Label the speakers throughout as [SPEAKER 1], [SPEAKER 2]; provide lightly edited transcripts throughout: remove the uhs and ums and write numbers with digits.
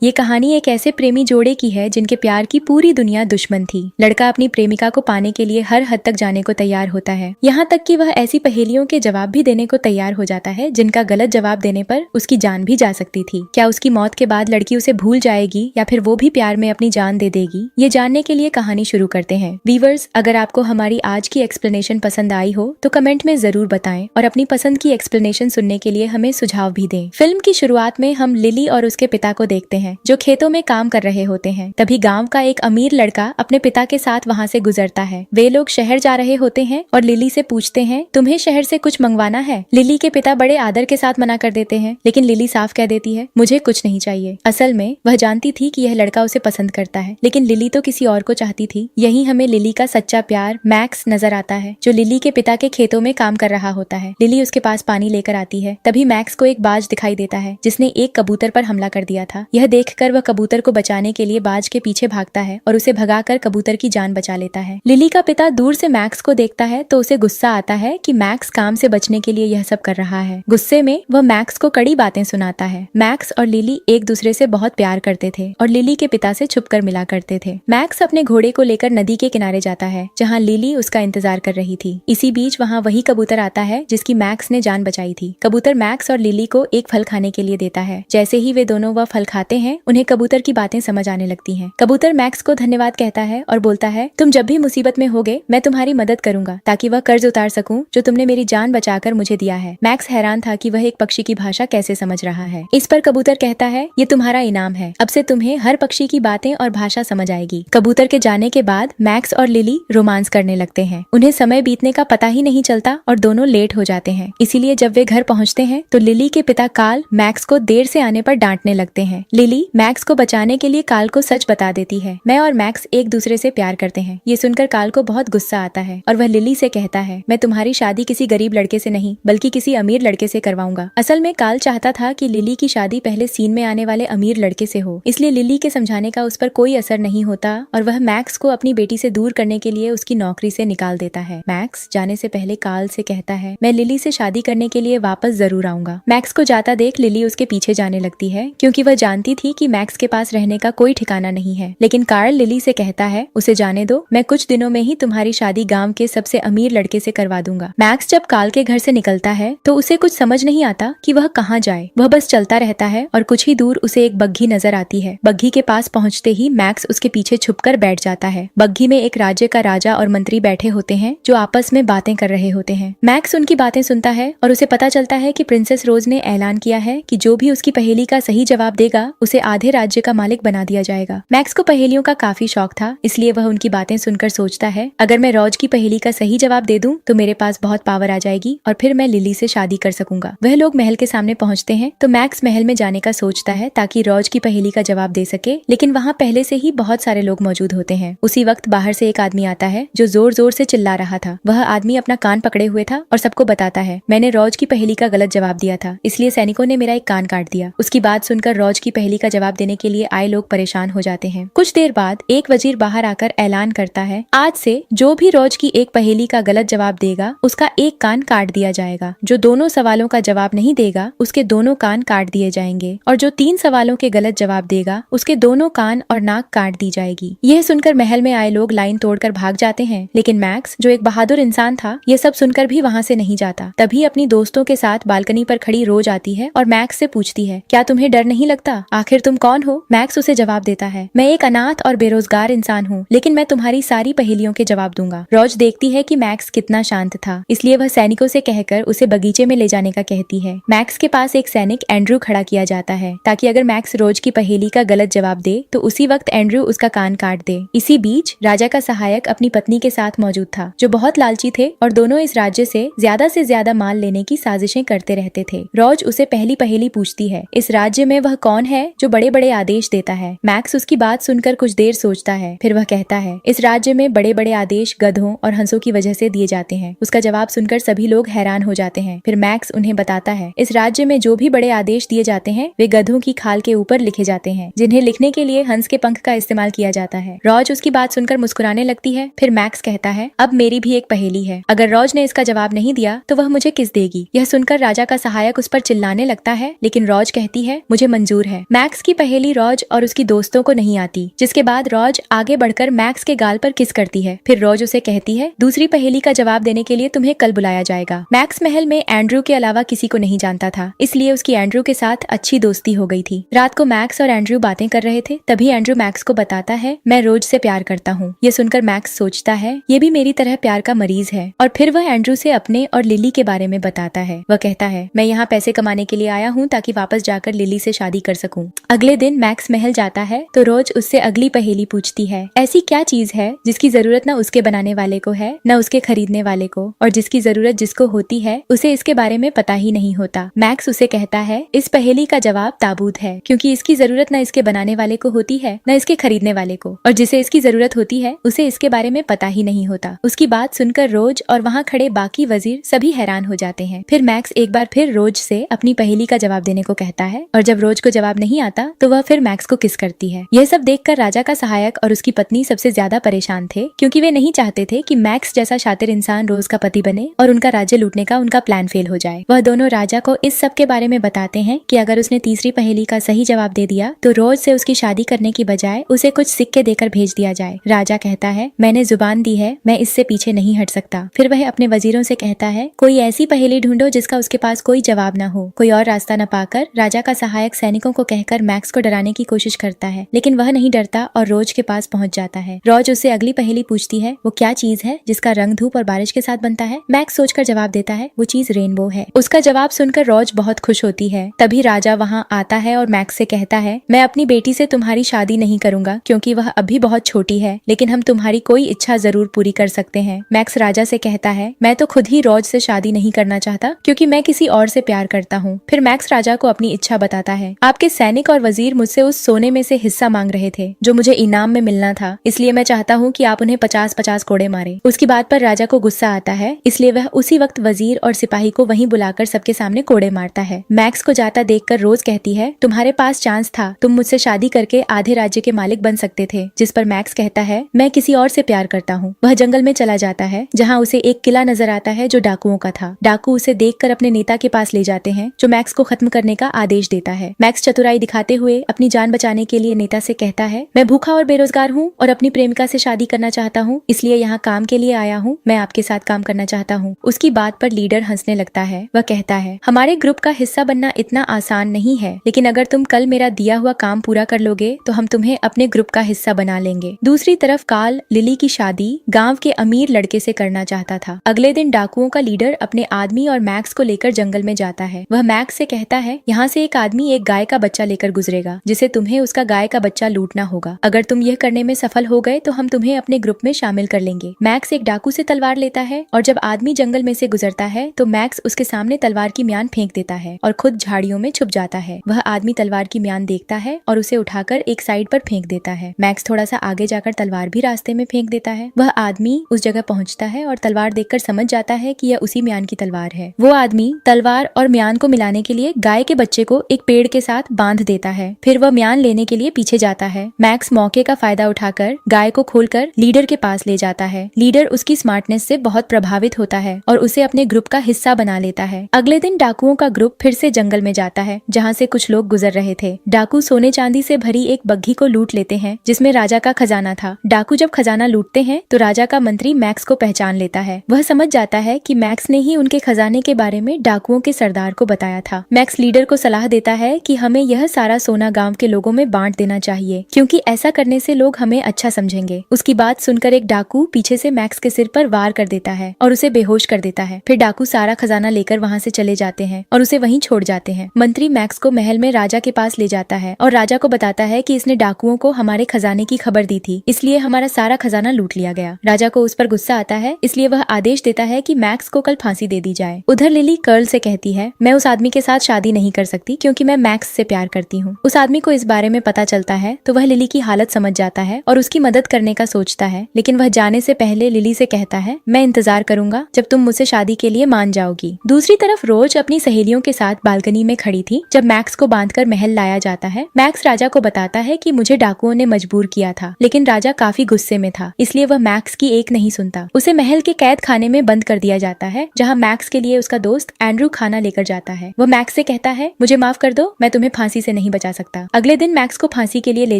[SPEAKER 1] ये कहानी एक ऐसे प्रेमी जोड़े की है जिनके प्यार की पूरी दुनिया दुश्मन थी। लड़का अपनी प्रेमिका को पाने के लिए हर हद तक जाने को तैयार होता है, यहाँ तक कि वह ऐसी पहेलियों के जवाब भी देने को तैयार हो जाता है जिनका गलत जवाब देने पर उसकी जान भी जा सकती थी। क्या उसकी मौत के बाद लड़की उसे भूल जाएगी या फिर वो भी प्यार में अपनी जान दे देगी? ये जानने के लिए कहानी शुरू करते हैं। व्यूअर्स, अगर आपको हमारी आज की एक्सप्लेनेशन पसंद आई हो तो कमेंट में जरूर बताएं और अपनी पसंद की एक्सप्लेनेशन सुनने के लिए हमें सुझाव भी दें। फिल्म की शुरुआत में हम लिली और उसके पिता को देखते हैं जो खेतों में काम कर रहे होते हैं। तभी गांव का एक अमीर लड़का अपने पिता के साथ वहां से गुजरता है। वे लोग शहर जा रहे होते हैं और लिली से पूछते हैं, तुम्हें शहर से कुछ मंगवाना है? लिली के पिता बड़े आदर के साथ मना कर देते हैं, लेकिन लिली साफ कह देती है, मुझे कुछ नहीं चाहिए। असल में वह जानती थी कि यह लड़का उसे पसंद करता है, लेकिन लिली तो किसी और को चाहती थी। यही हमें लिली का सच्चा प्यार मैक्स नजर आता है, जो लिली के पिता के खेतों में काम कर रहा होता है। लिली उसके पास पानी लेकर आती है। तभी मैक्स को एक बाज दिखाई देता है जिसने एक कबूतर पर हमला कर दिया था। यह देखकर वह कबूतर को बचाने के लिए बाज के पीछे भागता है और उसे भगाकर कबूतर की जान बचा लेता है। लिली का पिता दूर से मैक्स को देखता है तो उसे गुस्सा आता है कि मैक्स काम से बचने के लिए यह सब कर रहा है। गुस्से में वह मैक्स को कड़ी बातें सुनाता है। मैक्स और लिली एक दूसरे से बहुत प्यार करते थे और लिली के पिता से छुपकर मिला करते थे। मैक्स अपने घोड़े को लेकर नदी के किनारे जाता है जहाँ लिली उसका इंतजार कर रही थी। इसी बीच वहाँ वही कबूतर आता है जिसकी मैक्स ने जान बचाई थी। कबूतर मैक्स और लिली को एक फल खाने के लिए देता है। जैसे ही वे दोनों वह फल खाते हैं उन्हें कबूतर की बातें समझ आने लगती हैं। कबूतर मैक्स को धन्यवाद कहता है और बोलता है, तुम जब भी मुसीबत में होगे मैं तुम्हारी मदद करूंगा ताकि वह कर्ज उतार सकूं जो तुमने मेरी जान बचाकर मुझे दिया है। मैक्स हैरान था कि वह एक पक्षी की भाषा कैसे समझ रहा है। इस पर कबूतर कहता है, ये तुम्हारा इनाम है, अब से तुम्हें हर पक्षी की बातें और भाषा समझ आएगी। कबूतर के जाने के बाद मैक्स और लिली रोमांस करने लगते हैं। उन्हें समय बीतने का पता ही नहीं चलता और दोनों लेट हो जाते हैं। इसीलिए जब वे घर पहुँचते हैं तो लिली के पिता कार्ल मैक्स को देर से आने पर डांटने लगते हैं। लिली मैक्स को बचाने के लिए कार्ल को सच बता देती है। मैं और मैक्स एक दूसरे से प्यार करते हैं। ये सुनकर कार्ल को बहुत गुस्सा आता है और वह लिली से कहता है, मैं तुम्हारी शादी किसी गरीब लड़के से नहीं बल्कि किसी अमीर लड़के से करवाऊंगा। असल में कार्ल चाहता था कि लिली की शादी पहले सीन में आने वाले अमीर लड़के से हो, इसलिए लिली के समझाने का उस पर कोई असर नहीं होता और वह मैक्स को अपनी बेटी से दूर करने के लिए उसकी नौकरी से निकाल देता है। मैक्स जाने से पहले कार्ल से कहता है, मैं लिली से शादी करने के लिए वापस जरूर आऊंगा। मैक्स को जाता देख लिली उसके पीछे जाने लगती है क्योंकि वह जानती थी कि मैक्स के पास रहने का कोई ठिकाना नहीं है। लेकिन कार्ल लिली से कहता है, उसे जाने दो, मैं कुछ दिनों में ही तुम्हारी शादी गांव के सबसे अमीर लड़के से करवा दूंगा। मैक्स जब कार्ल के घर से निकलता है तो उसे कुछ समझ नहीं आता कि वह कहाँ जाए। वह बस चलता रहता है और कुछ ही दूर उसे एक बग्घी नजर आती है। बग्घी के पास पहुँचते ही मैक्स उसके पीछे छुपकर बैठ जाता है। बग्घी में एक राज्य का राजा और मंत्री बैठे होते हैं जो आपस में बातें कर रहे होते हैं। मैक्स उनकी बातें सुनता है और उसे पता चलता है कि प्रिंसेस रोज ने ऐलान किया है कि जो भी उसकी पहेली का सही जवाब देगा उसे आधे राज्य का मालिक बना दिया जाएगा। मैक्स को पहेलियों का काफी शौक था, इसलिए वह उनकी बातें सुनकर सोचता है, अगर मैं रोज की पहेली का सही जवाब दे दूं तो मेरे पास बहुत पावर आ जाएगी और फिर मैं लिली से शादी कर सकूंगा। वह लोग महल के सामने पहुंचते हैं तो मैक्स महल में जाने का सोचता है ताकि रोज की पहेली का जवाब दे सके, लेकिन वहाँ पहले से ही बहुत सारे लोग मौजूद होते हैं। उसी वक्त बाहर से एक आदमी आता है जो जोर जोर से चिल्ला रहा था। वह आदमी अपना कान पकड़े हुए था और सबको बताता है, मैंने रोज की पहेली का गलत जवाब दिया था, इसलिए सैनिकों ने मेरा एक कान काट दिया। उसकी बात सुनकर रोज की पहेली का जवाब देने के लिए आए लोग परेशान हो जाते हैं। कुछ देर बाद एक वजीर बाहर आकर ऐलान करता है, आज से जो भी रोज की एक पहेली का गलत जवाब देगा उसका एक कान काट दिया जाएगा। जो दोनों सवालों का जवाब नहीं देगा उसके दोनों कान काट दिए जाएंगे और जो 3 सवालों के गलत जवाब देगा उसके दोनों कान और नाक काट दी जाएगी। यह सुनकर महल में आए लोग लाइन तोड़कर भाग जाते हैं, लेकिन मैक्स जो एक बहादुर इंसान था यह सब सुनकर भी वहाँ से नहीं जाता। तभी अपनी दोस्तों के साथ बालकनी पर खड़ी रोज आती है और मैक्स से पूछती है, क्या तुम्हें डर नहीं लगता? आखिर तुम कौन हो? मैक्स उसे जवाब देता है, मैं एक अनाथ और बेरोजगार इंसान हूँ, लेकिन मैं तुम्हारी सारी पहेलियों के जवाब दूंगा। रोज देखती है कि मैक्स कितना शांत था, इसलिए वह सैनिकों से कहकर उसे बगीचे में ले जाने का कहती है। मैक्स के पास एक सैनिक एंड्रू खड़ा किया जाता है ताकि अगर मैक्स रोज की पहेली का गलत जवाब दे तो उसी वक्त एंड्रू उसका कान काट दे। इसी बीच राजा का सहायक अपनी पत्नी के साथ मौजूद था जो बहुत लालची थे और दोनों इस राज्य से ज्यादा माल लेने की साजिशें करते रहते थे। रोज उसे पहली पहेली पूछती है, इस राज्य में वह कौन है जो बड़े बड़े आदेश देता है? मैक्स उसकी बात सुनकर कुछ देर सोचता है, फिर वह कहता है, इस राज्य में बड़े बड़े आदेश गधों और हंसों की वजह से दिए जाते हैं। उसका जवाब सुनकर सभी लोग हैरान हो जाते हैं। फिर मैक्स उन्हें बताता है, इस राज्य में जो भी बड़े आदेश दिए जाते हैं वे गधों की खाल के ऊपर लिखे जाते हैं, जिन्हें लिखने के लिए हंस के पंख का इस्तेमाल किया जाता है। रोज उसकी बात सुनकर मुस्कुराने लगती है। फिर मैक्स कहता है, अब मेरी भी एक पहेली है, अगर रोज ने इसका जवाब नहीं दिया तो वह मुझे किस देगी? यह सुनकर राजा का सहायक उस पर चिल्लाने लगता है, लेकिन रोज कहती है, मुझे मंजूर है। मैक्स मैक्स की पहेली रॉज और उसकी दोस्तों को नहीं आती, जिसके बाद रॉज आगे बढ़कर मैक्स के गाल पर किस करती है। फिर रॉज उसे कहती है, दूसरी पहेली का जवाब देने के लिए तुम्हें कल बुलाया जाएगा। मैक्स महल में एंड्रू के अलावा किसी को नहीं जानता था, इसलिए उसकी एंड्रू के साथ अच्छी दोस्ती हो गई थी। रात को मैक्स और एंड्रू बातें कर रहे थे, तभी एंड्रू मैक्स को बताता है, मैं रोज से प्यार करता हूँ। ये सुनकर मैक्स सोचता है, ये भी मेरी तरह प्यार का मरीज है, और फिर वह एंड्रू से अपने और लिली के बारे में बताता है। वह कहता है, मैं यहाँ पैसे कमाने के लिए आया हूँ ताकि वापस जाकर लिली से शादी कर सकूं। अगले दिन मैक्स महल जाता है तो रोज उससे अगली पहेली पूछती है, ऐसी क्या चीज है जिसकी जरूरत न उसके बनाने वाले को है न उसके खरीदने वाले को, और जिसकी जरूरत जिसको होती है उसे इसके बारे में पता ही नहीं होता। मैक्स उसे कहता है, इस पहेली का जवाब ताबूत है, क्योंकि इसकी जरूरत न इसके बनाने वाले को होती है न इसके खरीदने वाले को, और जिसे इसकी जरूरत होती है उसे इसके बारे में पता ही नहीं होता। उसकी बात सुनकर रोज और वहाँ खड़े बाकी वजीर सभी हैरान हो जाते हैं। फिर मैक्स एक बार फिर रोज से अपनी पहेली का जवाब देने को कहता है, और जब रोज को जवाब नहीं आता तो वह फिर मैक्स को किस करती है। यह सब देखकर राजा का सहायक और उसकी पत्नी सबसे ज्यादा परेशान थे, क्योंकि वे नहीं चाहते थे कि मैक्स जैसा शातिर इंसान रोज का पति बने और उनका राज्य लूटने का उनका प्लान फेल हो जाए। वह दोनों राजा को इस सब के बारे में बताते हैं कि अगर उसने तीसरी पहेली का सही जवाब दे दिया तो रोज से उसकी शादी करने की बजाय उसे कुछ सिक्के देकर भेज दिया जाए। राजा कहता है, मैंने जुबान दी है, मैं इससे पीछे नहीं हट सकता। फिर वह अपने वजीरों से कहता है, कोई ऐसी पहेली ढूंढो जिसका उसके पास कोई जवाब न हो। कोई और रास्ता न पाकर राजा का सहायक सैनिकों को कहकर मैक्स को डराने की कोशिश करता है, लेकिन वह नहीं डरता और रोज के पास पहुंच जाता है। रोज उससे अगली पहेली पूछती है, वो क्या चीज है जिसका रंग धूप और बारिश के साथ बनता है। मैक्स सोचकर जवाब देता है, वो चीज रेनबो है। उसका जवाब सुनकर रोज बहुत खुश होती है। तभी राजा वहाँ आता है और मैक्स से कहता है, मैं अपनी बेटी से तुम्हारी शादी नहीं करूंगा क्योंकि वह अभी बहुत छोटी है, लेकिन हम तुम्हारी कोई इच्छा जरूर पूरी कर सकते हैं। मैक्स राजा से कहता है, मैं तो खुद ही रोज से शादी नहीं करना चाहता क्योंकि मैं किसी और से प्यार करता हूँ। फिर मैक्स राजा को अपनी इच्छा बताता है, आपके सैनिक और वजीर मुझसे उस सोने में से हिस्सा मांग रहे थे जो मुझे इनाम में मिलना था, इसलिए मैं चाहता हूँ कि आप उन्हें 50-50 कोड़े मारे। उसकी बात पर राजा को गुस्सा आता है, इसलिए वह उसी वक्त वजीर और सिपाही को वहीं बुलाकर सबके सामने कोड़े मारता है। मैक्स को जाता देखकर रोज कहती है, तुम्हारे पास चांस था, तुम मुझसे शादी करके आधे राज्य के मालिक बन सकते थे। जिस पर मैक्स कहता है, मैं किसी और से प्यार करता हूँ। वह जंगल में चला जाता है जहाँ उसे एक किला नजर आता है जो डाकुओं का था। डाकू उसे देखकर अपने नेता के पास ले जाते हैं जो मैक्स को खत्म करने का आदेश देता है। मैक्स चतुराई दिखाते हुए अपनी जान बचाने के लिए नेता से कहता है, मैं भूखा और बेरोजगार हूँ और अपनी प्रेमिका से शादी करना चाहता हूँ, इसलिए यहाँ काम के लिए आया हूँ, मैं आपके साथ काम करना चाहता हूँ। उसकी बात पर लीडर हंसने लगता है। वह कहता है, हमारे ग्रुप का हिस्सा बनना इतना आसान नहीं है, लेकिन अगर तुम कल मेरा दिया हुआ काम पूरा कर लोगे तो हम तुम्हें अपने ग्रुप का हिस्सा बना लेंगे। दूसरी तरफ कार्ल लिली की शादी गांव के अमीर लड़के से करना चाहता था। अगले दिन डाकुओं का लीडर अपने आदमी और मैक्स को लेकर जंगल में जाता है। वह मैक्स से कहता है, यहाँ से एक आदमी एक गाय का बच्चा लेकर गुजरेगा, जिसे तुम्हें उसका गाय का बच्चा लूटना होगा। अगर तुम यह करने में सफल हो गए तो हम तुम्हें अपने ग्रुप में शामिल कर लेंगे। मैक्स एक डाकू से तलवार लेता है और जब आदमी जंगल में से गुजरता है तो मैक्स उसके सामने तलवार की म्यान फेंक देता है और खुद झाड़ियों में छुप जाता है। वह आदमी तलवार की म्यान देखता है और उसे उठाकर एक साइड पर फेंक देता है। मैक्स थोड़ा सा आगे जाकर तलवार भी रास्ते में फेंक देता है। वह आदमी उस जगह पहुंचता है और तलवार देखकर समझ जाता है कि यह उसी म्यान की तलवार है। वो आदमी तलवार और म्यान को मिलाने के लिए गाय के बच्चे को एक पेड़ के साथ बांध देता है। फिर वह म्यान लेने के लिए पीछे जाता है। मैक्स मौके का फायदा उठाकर गाय को खोलकर लीडर के पास ले जाता है। लीडर उसकी स्मार्टनेस से बहुत प्रभावित होता है और उसे अपने ग्रुप का हिस्सा बना लेता है। अगले दिन डाकुओं का ग्रुप फिर से जंगल में जाता है जहाँ से कुछ लोग गुजर रहे थे। डाकू सोने चांदी से भरी एक बग्घी को लूट लेते हैं जिसमें राजा का खजाना था। डाकू जब खजाना लूटते हैं तो राजा का मंत्री मैक्स को पहचान लेता है। वह समझ जाता है कि मैक्स ने ही उनके खजाने के बारे में डाकुओं के सरदार को बताया था। मैक्स लीडर को सलाह देता है कि हमें यह सारा सोना गांव के लोगों में बांट देना चाहिए, क्योंकि ऐसा करने से लोग हमें अच्छा समझेंगे। उसकी बात सुनकर एक डाकू पीछे से मैक्स के सिर पर वार कर देता है और उसे बेहोश कर देता है। फिर डाकू सारा खजाना लेकर वहाँ से चले जाते हैं और उसे वहीं छोड़ जाते हैं। मंत्री मैक्स को महल में राजा के पास ले जाता है और राजा को बताता है कि इसने डाकुओं को हमारे खजाने की खबर दी थी, इसलिए हमारा सारा खजाना लूट लिया गया। राजा को उस पर गुस्सा आता है, इसलिए वह आदेश देता है कि मैक्स को कल फांसी दे दी जाए। उधर लिली कर्ल से कहती है, मैं उस आदमी के साथ शादी नहीं कर सकती क्योंकि मैं मैक्स से प्यार करती हूँ। उस आदमी को इस बारे में पता चलता है तो वह लिली की हालत समझ जाता है और उसकी मदद करने का सोचता है, लेकिन वह जाने से पहले लिली से कहता है, मैं इंतजार करूंगा जब तुम मुझसे शादी के लिए मान जाओगी। दूसरी तरफ रोज अपनी सहेलियों के साथ बालकनी में खड़ी थी जब मैक्स को बांधकर महल लाया जाता है। मैक्स राजा को बताता है कि मुझे डाकुओं ने मजबूर किया था, लेकिन राजा काफी गुस्से में था, इसलिए वह मैक्स की एक नहीं सुनता। उसे महल के कैद खाने में बंद कर दिया जाता है जहाँ मैक्स के लिए उसका दोस्त एंड्रू खाना लेकर जाता है। वह मैक्स से कहता है, मुझे माफ कर दो, मैं तुम्हें फांसी से नहीं बचा सकता। अगले दिन मैक्स को फांसी के लिए ले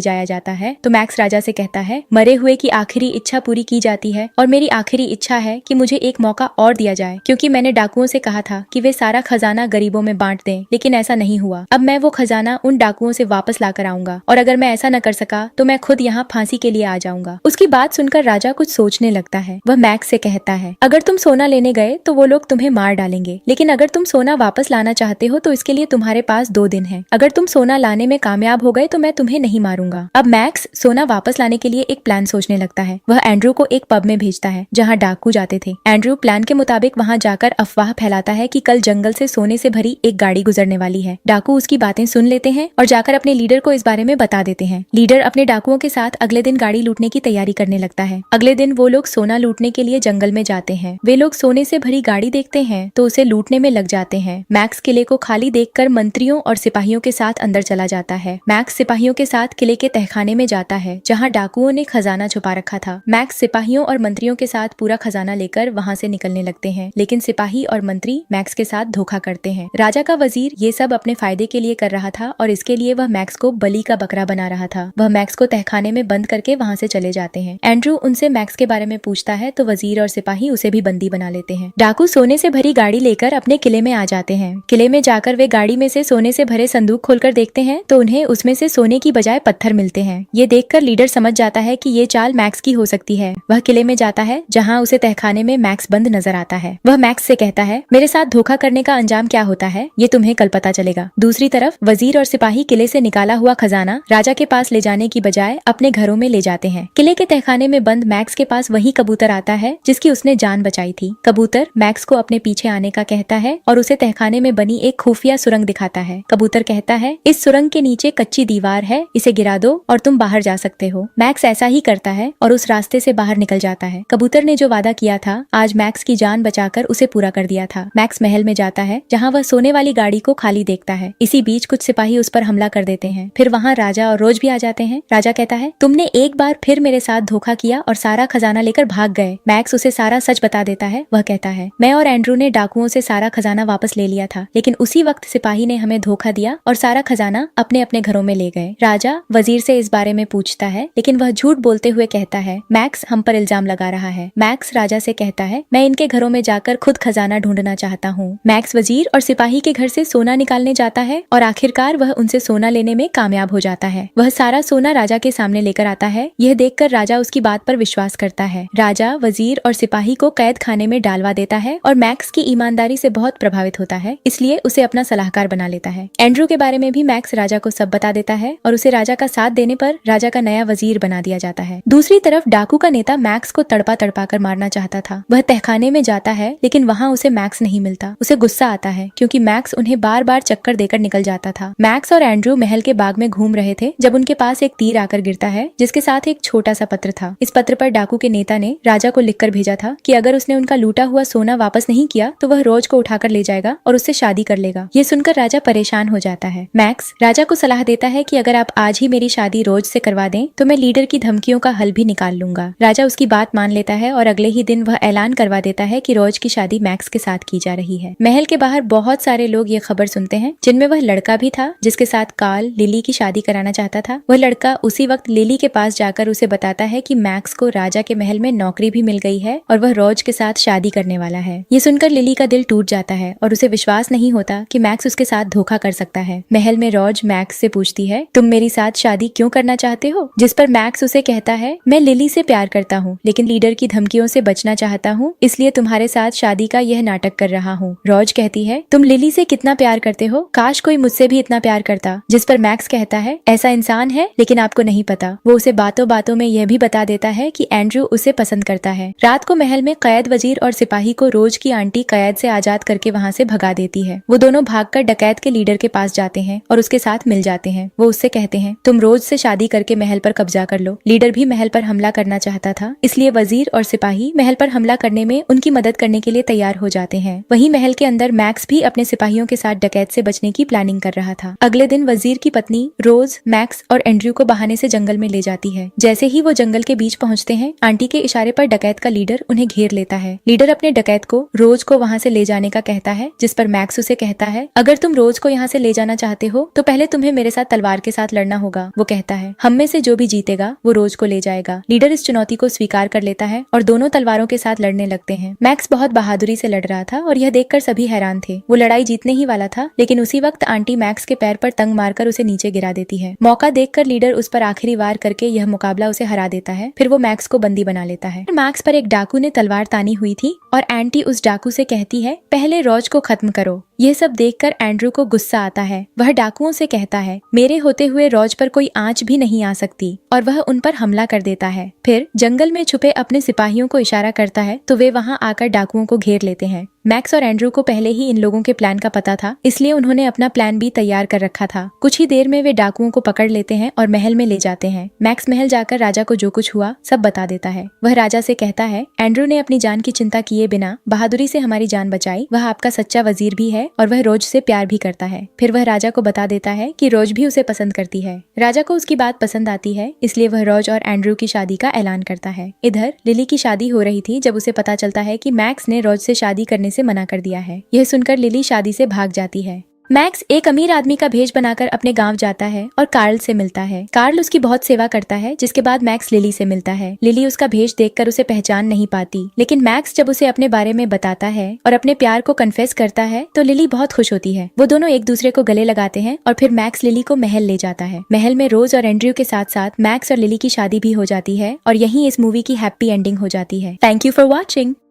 [SPEAKER 1] जाया जाता है तो मैक्स राजा से कहता है, मरे हुए की आखिरी इच्छा पूरी की जाती है और मेरी आखिरी इच्छा है कि मुझे एक मौका और दिया जाए, क्योंकि मैंने डाकुओं से कहा था कि वे सारा खजाना गरीबों में बांट दें, लेकिन ऐसा नहीं हुआ। अब मैं वो खजाना उन डाकुओं से वापस लाकर आऊंगा और अगर मैं ऐसा न कर सका तो मैं खुद यहाँ फांसी के लिए आ जाऊंगा। उसकी बात सुनकर राजा कुछ सोचने लगता है। वह मैक्स से कहता है, अगर तुम सोना लेने गए तो वो लोग तुम्हें मार डालेंगे, लेकिन अगर तुम सोना वापस लाना चाहते हो तो इसके लिए तुम्हारे पास 2 दिन है। अगर तुम सोना लाने में कामयाब हो गए तो मैं तुम्हें नहीं मारूंगा। अब मैक्स सोना वापस लाने के लिए एक प्लान सोचने लगता है। वह एंड्रू को एक पब में भेजता है जहाँ डाकू जाते थे। एंड्रू प्लान के मुताबिक वहाँ जाकर अफवाह फैलाता है कि कल जंगल से सोने से भरी एक गाड़ी गुजरने वाली है। डाकू उसकी बातें सुन लेते हैं और जाकर अपने लीडर को इस बारे में बता देते हैं। लीडर अपने डाकुओं के साथ अगले दिन गाड़ी लूटने की तैयारी करने लगता है। अगले दिन वो लोग सोना लूटने के लिए जंगल में जाते हैं। वे लोग सोने से भरी गाड़ी देखते हैं तो उसे लूटने में लग जाते हैं। मैक्स किले को खाली देखकर मंत्रियों और सिपाहियों के साथ अंदर चला जाता है। मैक्स सिपाहियों के साथ किले के तहखाने में जाता है जहाँ डाकुओं ने खजाना छुपा रखा था। मैक्स सिपाहियों और मंत्रियों के साथ पूरा खजाना लेकर वहाँ से निकलने लगते हैं, लेकिन सिपाही और मंत्री मैक्स के साथ धोखा करते हैं। राजा का वजीर ये सब अपने फायदे के लिए कर रहा था और इसके लिए वह मैक्स को बलि का बकरा बना रहा था। वह मैक्स को तहखाने में बंद करके वहाँ से चले जाते हैं। एंड्रू उनसे मैक्स के बारे में पूछता है तो वजीर और सिपाही उसे भी बंदी बना लेते हैं। डाकू सोने से भरी गाड़ी लेकर अपने किले में आ जाते हैं। किले में जाकर वे गाड़ी में से सोने से भरे संदूक खोलकर देखते हैं तो उन्हें उसमें से सोने की बजाय पत्थर मिलते हैं। ये देखकर लीडर समझ जाता है कि ये चाल मैक्स की हो सकती है। वह किले में जाता है जहाँ उसे तहखाने में मैक्स बंद नजर आता है। वह मैक्स से कहता है, मेरे साथ धोखा करने का अंजाम क्या होता है ये तुम्हें कल पता चलेगा। दूसरी तरफ वजीर और सिपाही किले से निकाला हुआ खजाना राजा के पास ले जाने की बजाय अपने घरों में ले जाते हैं। किले के तहखाने में बंद मैक्स के पास वही कबूतर आता है जिसकी उसने जान बचाई थी। कबूतर मैक्स को अपने पीछे आने का कहता है और उसे तहखाने में बनी एक खुफिया सुरंग दिखाता है। कबूतर कहता है, इस सुरंग के नीचे कच्ची दीवार है, इसे गिरा दो और तुम बाहर जा सकते हो। मैक्स ऐसा ही करता है और उस रास्ते से बाहर निकल जाता है। कबूतर ने जो वादा किया था आज मैक्स की जान बचाकर उसे पूरा कर दिया था। मैक्स महल में जाता है जहाँ वह सोने वाली गाड़ी को खाली देखता है। इसी बीच कुछ सिपाही उस पर हमला कर देते हैं। फिर वहाँ राजा और रोज भी आ जाते हैं। राजा कहता है, तुमने एक बार फिर मेरे साथ धोखा किया और सारा खजाना लेकर भाग गए। मैक्स उसे सारा सच बता देता है। वह कहता है, मैं और एंड्रू ने डाकुओं से सारा खजाना वापस ले लिया था, लेकिन उसी वक्त सिपाही ने हमें धोखा दिया और सारा खजाना अपने अपने घरों में ले गए। राजा वजीर से इस बारे में पूछता है, लेकिन वह झूठ बोलते हुए कहता है, मैक्स हम पर इल्जाम लगा रहा है। मैक्स राजा से कहता है, मैं इनके घरों में जाकर खुद खजाना ढूंढना चाहता हूँ। मैक्स वजीर और सिपाही के घर से सोना निकालने जाता है और आखिरकार वह उनसे सोना लेने में कामयाब हो जाता है। वह सारा सोना राजा के सामने लेकर आता है। यह देखकर राजा उसकी बात पर विश्वास करता है। राजा वजीर और सिपाही को कैद खाने में डालवा देता है और मैक्स की ईमानदारी से बहुत प्रभावित होता है, इसलिए उसे अपना सलाहकार बना लेता है। एंड्रू के बारे में भी मैक्स राजा को सब बता देता है और उसे राजा का साथ देने पर राजा का नया वजीर बना दिया जाता है। दूसरी तरफ डाकू का नेता मैक्स को तड़पा तड़पा कर मारना चाहता था। वह तहखाने में जाता है लेकिन वहाँ उसे मैक्स नहीं मिलता। उसे गुस्सा आता है क्योंकि मैक्स उन्हें बार बार चक्कर देकर निकल जाता था। मैक्स और एंड्रू महल के बाग में घूम रहे थे जब उनके पास एक तीर आकर गिरता है जिसके साथ एक छोटा सा पत्र था। इस पत्र पर डाकू के नेता ने राजा को लिखकर भेजा था कि अगर उसने उनका लूटा हुआ सोना वापस नहीं किया तो वह रोज को उठाकर ले जाएगा और उससे शादी कर लेगा। ये सुनकर राजा परेशान हो जाता है। मैक्स राजा को सलाह देता है कि अगर आप आज ही मेरी शादी रोज से करवा दें तो मैं लीडर की धमकियों का हल भी निकाल लूंगा। राजा उसकी बात मान लेता है और अगले ही दिन वह ऐलान करवा देता है कि रोज की शादी मैक्स के साथ की जा रही है। महल के बाहर बहुत सारे लोग ये खबर सुनते हैं, जिनमें वह लड़का भी था जिसके साथ कार्ल लिली की शादी कराना चाहता था। वह लड़का उसी वक्त लिली के पास जाकर उसे बताता है कि मैक्स को राजा के महल में नौकरी भी मिल गई है और वह रोज के साथ शादी करने वाला है। ये सुनकर लिली का दिल टूट जाता है और उसे विश्वास नहीं होता कि मैक्स उसके साथ धोखा कर सकता है। महल में रोज मैक्स से पूछती है, तुम मेरी साथ शादी क्यों करना चाहते हो? जिस पर मैक्स उसे कहता है, मैं लिली से प्यार करता हूँ लेकिन लीडर की धमकियों से बचना चाहता हूँ, इसलिए तुम्हारे साथ शादी का यह नाटक कर रहा हूँ। रोज कहती है, तुम लिली से कितना प्यार करते हो, काश कोई मुझसे भी इतना प्यार करता। जिस पर मैक्स कहता है, ऐसा इंसान है लेकिन आपको नहीं पता। वो उसे बातों बातों में यह भी बता देता है कि एंड्रू उसे पसंद करता है। रात को महल में कैद वजीर और सिपाही को रोज की आंटी कैद से आजाद करके वहाँ से भगा देती है। वो दोनों भागकर डकैत के लीडर के पास जाते हैं और उसके साथ मिल जाते हैं। वो उससे कहते हैं, तुम रोज से शादी करके महल पर कब्जा कर लो। लीडर भी महल पर हमला करना चाहता था, इसलिए वजीर और सिपाही महल पर हमला करने में उनकी मदद करने के लिए तैयार हो जाते हैं। वहीं महल के अंदर मैक्स भी अपने सिपाहियों के साथ डकैत से बचने की प्लानिंग कर रहा था। अगले दिन वजीर की पत्नी रोज मैक्स और एंड्रयू को बहाने से जंगल में ले जाती है। जैसे ही वो जंगल के बीच पहुंचते हैं, आंटी के इशारे पर डकैत का लीडर उन्हें घेर लेता है। लीडर अपने डकैत को रोज को वहाँ से ले जाने का कहता है, जिस पर मैक्स उसे कहता है, अगर तुम रोज को यहाँ से ले जाना चाहते हो तो पहले तुम्हें मेरे साथ तलवार के साथ लड़ना होगा। वो कहता है हम में से जो भी जीतेगा वो रोज को ले जाएगा। लीडर इस चुनौती को स्वीकार कर लेता है और दोनों तलवारों के साथ लड़ने लगते हैं। मैक्स बहुत बहादुरी से लड़ रहा था और यह देखकर सभी हैरान थे। वो लड़ाई जीतने ही वाला था, लेकिन उसी वक्त आंटी मैक्स के पैर पर तंग मारकर उसे नीचे गिरा देती है। मौका देखकर लीडर उस पर आखिरी वार करके यह मुकाबला उसे हरा देता है। फिर वो मैक्स को बंदी बना लेता है। मैक्स पर एक डाकू ने तलवार तानी हुई थी और आंटी उस डाकू से कहती है पहले रोज को खत्म करो। यह सब देखकर एंड्रू को गुस्सा आता है। वह डाकुओं से कहता है मेरे होते हुए रोज पर कोई आंच भी नहीं आ सकती, और वह उन पर हमला कर देता है। फिर जंगल में छुपे अपने सिपाहियों को इशारा करता है तो वे वहां आकर डाकुओं को घेर लेते हैं। मैक्स और एंड्रू को पहले ही इन लोगों के प्लान का पता था, इसलिए उन्होंने अपना प्लान भी तैयार कर रखा था। कुछ ही देर में वे डाकुओं को पकड़ लेते हैं और महल में ले जाते हैं। मैक्स महल जाकर राजा को जो कुछ हुआ सब बता देता है। वह राजा से कहता है एंड्रू ने अपनी जान की चिंता किए बिना बहादुरी से हमारी जान बचाई। वह आपका सच्चा वजीर भी है और वह रोज से प्यार भी करता है। फिर वह राजा को बता देता है कि रोज भी उसे पसंद करती है। राजा को उसकी बात पसंद आती है, इसलिए वह रोज और एंड्रू की शादी का ऐलान करता है। इधर लिली की शादी हो रही थी जब उसे पता चलता है कि मैक्स ने रोज से शादी करने से मना कर दिया है। यह सुनकर लिली शादी से भाग जाती है। मैक्स एक अमीर आदमी का भेष बनाकर अपने गांव जाता है और कार्ल से मिलता है। कार्ल उसकी बहुत सेवा करता है, जिसके बाद मैक्स लिली से मिलता है। लिली उसका भेष देखकर उसे पहचान नहीं पाती, लेकिन मैक्स जब उसे अपने बारे में बताता है और अपने प्यार को कन्फेस करता है तो लिली बहुत खुश होती है। वो दोनों एक दूसरे को गले लगाते हैं और फिर मैक्स लिली को महल ले जाता है। महल में रोज और एंड्रयू के साथ साथ मैक्स और लिली की शादी भी हो जाती है और यहीं इस मूवी की हैप्पी एंडिंग हो जाती है। Thank you for watching.